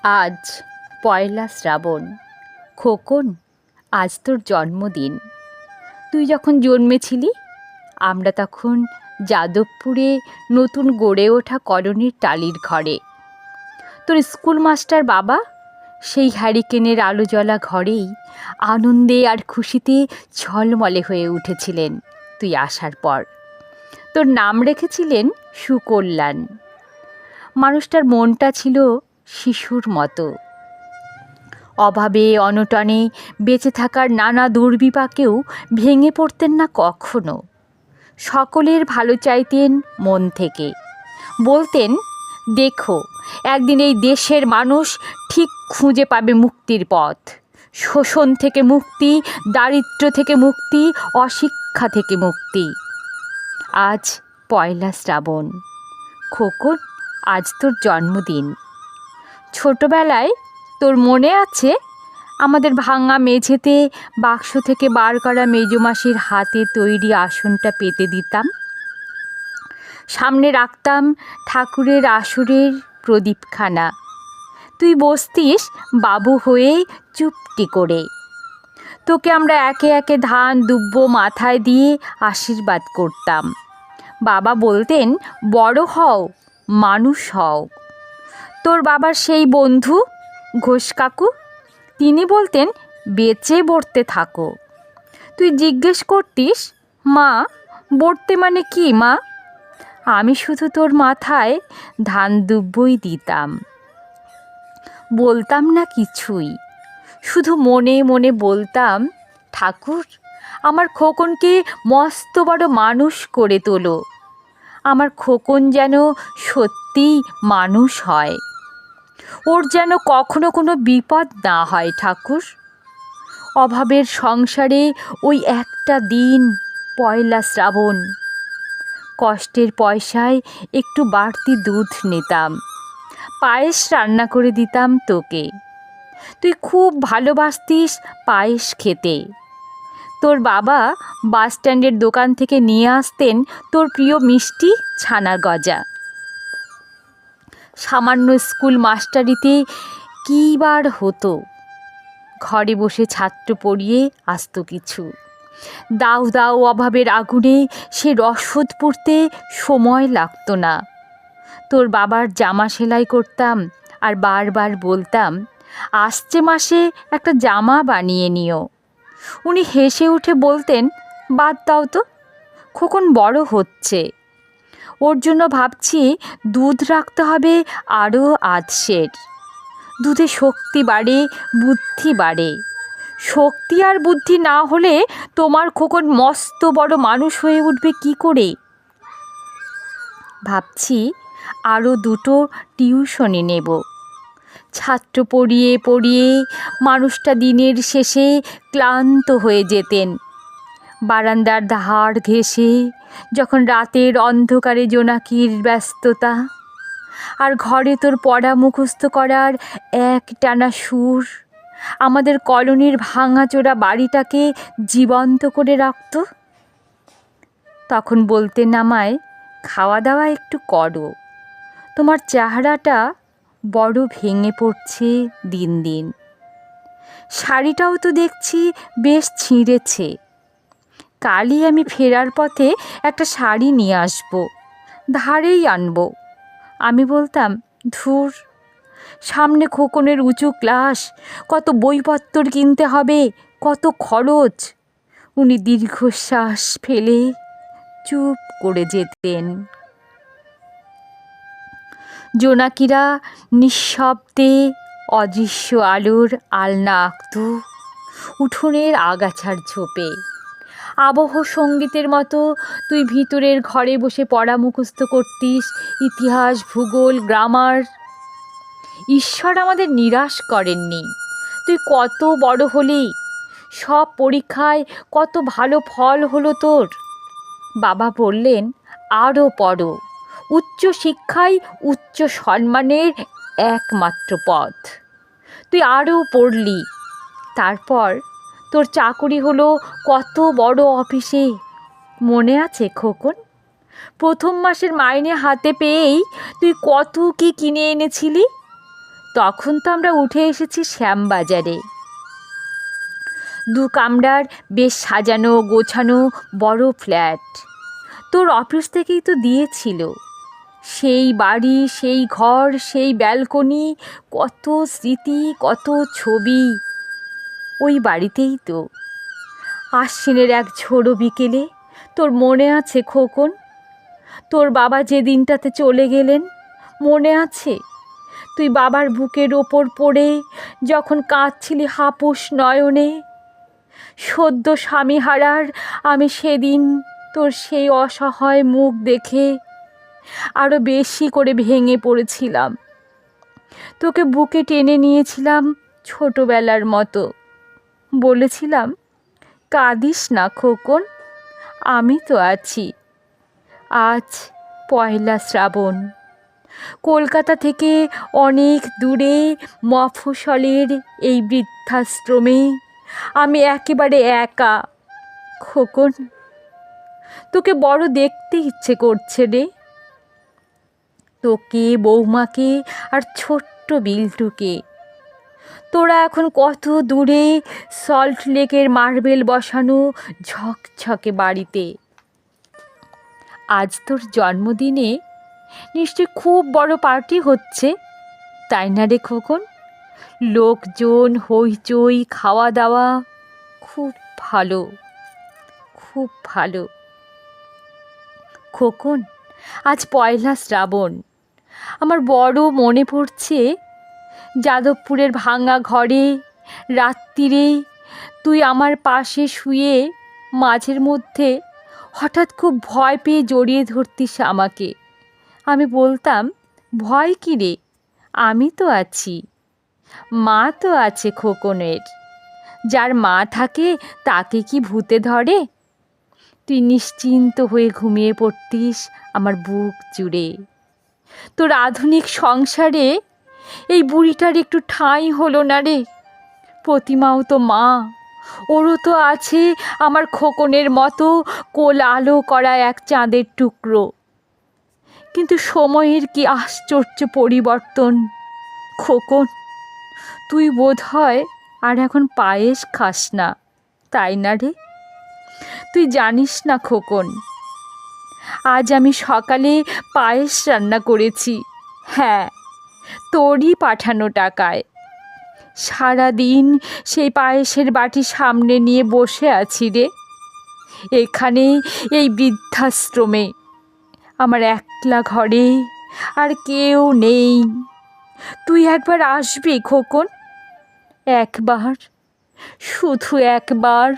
আজ পয়লা শ্রাবণ। খোকন, আজ তোর জন্মদিন। তুই যখন জন্মেছিলি আমরা তখন যাদবপুরে নতুন গড়ে ওঠা কলোনির টালির ঘরে। তোর স্কুল মাস্টার বাবা সেই হ্যারিকেনের আলো জ্বলা ঘরেই আনন্দে আর খুশিতে ঝলমলে হয়ে উঠেছিলেন তুই আসার পর। তোর নাম রেখেছিলেন সুকল্যাণ। মানুষটার মনটা ছিল শিশুর মতো। অভাবে অনটনে বেঁচে থাকার নানা দুর্বিপাকেও ভেঙে পড়তেন না কখনো। সকলের ভালো চাইতেন মন থেকে। বলতেন, দেখো একদিন এই দেশের মানুষ ঠিক খুঁজে পাবে মুক্তির পথ। শোষণ থেকে মুক্তি, দারিদ্র্য থেকে মুক্তি, অশিক্ষা থেকে মুক্তি। আজ পয়লা শ্রাবণ। খোকন, আজ তোর জন্মদিন। ছোটবেলায় তোর মনে আছে আমাদের ভাঙা মেঝেতে বাক্স থেকে বার করা মেজমাসির হাতে তৈরি আসনটা পেতে দিতাম। সামনে রাখতাম ঠাকুরের আসরের প্রদীপখানা। তুই বসতিস বাবু হয়ে চুপটি করে। তোকে আমরা একে একে ধান দুব্ব মাথায় দিয়ে আশীর্বাদ করতাম। বাবা বলতেন, বড় হও, মানুষ হও। তোর বাবার সেই বন্ধু ঘোষ কাকু, তিনি বলতেন, বেঁচে বর্তে থাকো। তুই জিজ্ঞেস করতিস, মা বর্তে মানে কি মা? আমি শুধু তোর মাথায় ধান দুব্বই দিতাম। বলতাম না কিছুই, শুধু মনে মনে বলতাম, ঠাকুর আমার খোকনকে মস্ত বড় মানুষ করে তোলো। আমার খোকন যেন সত্যিই মানুষ হয়, ওর যেন কখনো কোনো বিপদ না হয় ঠাকুর। অভাবের সংসারে ওই একটা দিন পয়লা শ্রাবণ, কষ্টের পয়সায় একটু বাড়তি দুধ নিতাম, পায়েস রান্না করে দিতাম তোকে। তুই খুব ভালোবাসতিস পায়েস খেতে। তোর বাবা বাস স্ট্যান্ডের দোকান থেকে নিয়ে আসতেন তোর প্রিয় মিষ্টি ছানার গজা। সামান্য স্কুল মাস্টারিতে কী বার হতো, ঘরে বসে ছাত্র পড়িয়ে আসতো কিছু। দাউ দাউ অভাবের আগুনে সে রসদ পুড়তে সময় লাগতো না। তোর বাবার জামা সেলাই করতাম আর বারবার বলতাম, আসছে মাসে একটা জামা বানিয়ে নিও। উনি হেসে উঠে বলতেন, বাদ দাও তো, খোকন বড় হচ্ছে। ওর জন্য ভাবছি দুধ রাখতে হবে আরও আধশের। দুধে শক্তি বাড়ে, বুদ্ধি বাড়ে। শক্তি আর বুদ্ধি না হলে তোমার খোকন মস্ত বড় মানুষ হয়ে উঠবে কি করে? ভাবছি আরও দুটো টিউশনি নেব। ছাত্র পড়িয়ে পড়িয়ে মানুষটা দিনের শেষে ক্লান্ত হয়ে যেতেন। বারান্দার ধার ঘেঁষে যখন রাতের অন্ধকারে জোনাকির ব্যস্ততা, আর ঘরে তোর পড়া মুখস্থ করার এক টানা সুর আমাদের কলোনির ভাঙাচোরা বাড়িটাকে জীবন্ত করে রাখত। তখন বলতেন আমায়, খাওয়া দাওয়া একটু করো, তোমার চেহারাটা বড় ভেঙে পড়ছে দিন দিন। শাড়িটাও তো দেখছি বেশ ছিঁড়েছে। কালই আমি ফেরার পথে একটা শাড়ি নিয়ে আসবো, ধারেই আনবো। আমি বলতাম, ধুর, সামনে খোকনের উঁচু ক্লাস, কত বইপত্তর কিনতে হবে, কত খরচ। উনি দীর্ঘশ্বাস ফেলে চুপ করে যেতেন। জোনাকিরা নিঃশব্দে অদৃশ্য আলোর আলনা আঁকত উঠোনের আগাছার ঝোপে। আবহ সঙ্গীতের মতো তুই ভিতরের ঘরে বসে পড়া মুখস্থ করতিস, ইতিহাস, ভূগোল, গ্রামার। ঈশ্বর আমাদের নিরাশ করেননি। তুই কত বড় হলি, সব পরীক্ষায় কত ভালো ফল হলো তোর। বাবা বললেন, আরও পড়ো, উচ্চ শিক্ষাই উচ্চ সম্মানের একমাত্র পথ। তুই আরও পড়লি, তারপর তোর চাকুরি হলো কত বড় অফিসে। মনে আছে খোকন? প্রথম মাসের মাইনে হাতে পেয়েই তুই কত কি কিনে এনেছিলি। তখন তো আমরা উঠে এসেছি শ্যামবাজারে, 2 কামরার বেশ সাজানো গোছানো বড় ফ্ল্যাট। তোর অফিস থেকেই তো দিয়েছিল। সেই বাড়ি, সেই ঘর, সেই ব্যালকনি, কত স্মৃতি, কত ছবি। ওই বাড়িতেই তো আশ্বিনের এক ঝোড়ো বিকেলে, তোর মনে আছে খোকন? তোর বাবা যে দিনটাতে চলে গেলেন, মনে আছে? তুই বাবার বুকের ওপর পড়ে যখন কাঁদছিলি হাপুস নয়নে। সদ্য স্বামী হারার আমি সেদিন তোর সেই অসহায় মুখ দেখে আরও বেশি করে ভেঙে পড়েছিলাম। তোকে বুকে টেনে নিয়েছিলাম ছোটবেলার মতো। বলেছিলাম, কাঁদিস না খোকন, আমি তো আছি। আজ পয়লা শ্রাবণ, কলকাতা থেকে অনেক দূরে মফস্বলের এই বৃদ্ধাশ্রমে আমি একেবারে একা। খোকন, তোকে বড় দেখতে ইচ্ছে করছে রে। তোকে, বৌমাকে আর ছোট্ট বিল্টুকে। তোরা এখন কত দূরে সল্ট লেকের মার্বেল বসানো ঝকঝকে বাড়িতে। আজ তোর জন্মদিনে নিশ্চয় খুব বড় পার্টি হচ্ছে, তাই না রে খোকন? লোকজন, হইচই, খাওয়া দাওয়া, খুব ভালো, খুব ভালো। খোকন, আজ পয়লা শ্রাবণ। আমার বড় মনে পড়ছে যাদবপুরের ভাঙা ঘরে রাত্রিরে তুই আমার পাশে শুয়ে মাঝের মধ্যে হঠাৎ খুব ভয় পেয়ে জড়িয়ে ধরতিস আমাকে। আমি বলতাম, ভয় কী রে, আমি তো আছি। মা তো আছে খোকনের। যার মা থাকে তাকে কি ভূতে ধরে? তুই নিশ্চিন্ত হয়ে ঘুমিয়ে পড়তিস আমার বুক জুড়ে। তোর আধুনিক সংসারে এই বুড়িটার একটু ঠাঁই হলো না রে। প্রতিমাও তো মা, ওরও তো আছে আমার খোকনের মতো কোল আলো করা এক চাঁদের টুকরো। কিন্তু সময়ের কি আশ্চর্য পরিবর্তন। খোকন, তুই বোধহয় আর এখন পায়েস খাস না, তাই না রে? তুই জানিস না খোকন, আজ আমি সকালে পায়েস রান্না করেছি। হ্যাঁ, তোরই পাঠানো টাকায়। সারাদিন সেই পায়েসের বাটি সামনে নিয়ে বসে আছি রে, এখানে এই বৃদ্ধাশ্রমে, আমার একলা ঘরে, আর কেউ নেই। তুই একবার আসবি খোকন, একবার, শুধু একবার।